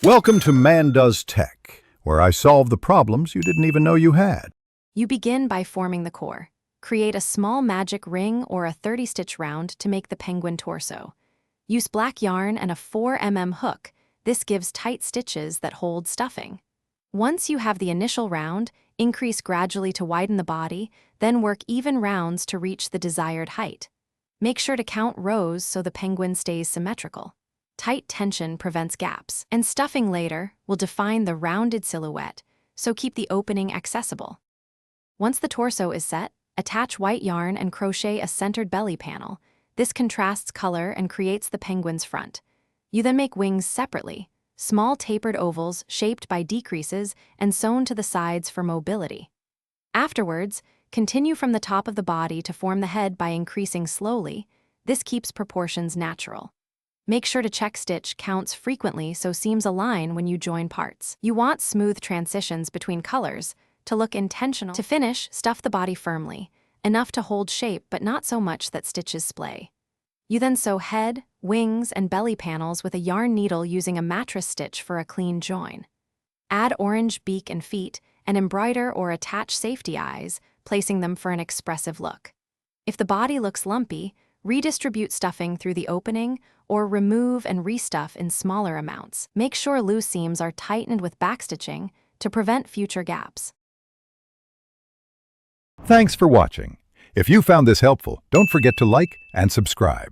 Welcome to Man Does Tech, where I solve the problems you didn't even know you had. You begin by forming the core. Create a small magic ring or a 30-stitch round to make the penguin torso. Use black yarn and a 4mm hook. This gives tight stitches that hold stuffing. Once you have the initial round, increase gradually to widen the body, then work even rounds to reach the desired height. Make sure to count rows so the penguin stays symmetrical. Tight tension prevents gaps, and stuffing later will define the rounded silhouette, so keep the opening accessible. Once the torso is set, attach white yarn and crochet a centered belly panel. This contrasts color and creates the penguin's front. You then make wings separately, small tapered ovals shaped by decreases and sewn to the sides for mobility. Afterwards, continue from the top of the body to form the head by increasing slowly. This keeps proportions natural. Make sure to check stitch counts frequently so seams align when you join parts. You want smooth transitions between colors to look intentional. To finish, stuff the body firmly, enough to hold shape but not so much that stitches splay. You then sew head, wings, and belly panels with a yarn needle using a mattress stitch for a clean join. Add orange beak and feet and embroider or attach safety eyes, placing them for an expressive look. If the body looks lumpy, redistribute stuffing through the opening or remove and restuff in smaller amounts. Make sure loose seams are tightened with backstitching to prevent future gaps. Thanks for watching. If you found this helpful, don't forget to like and subscribe.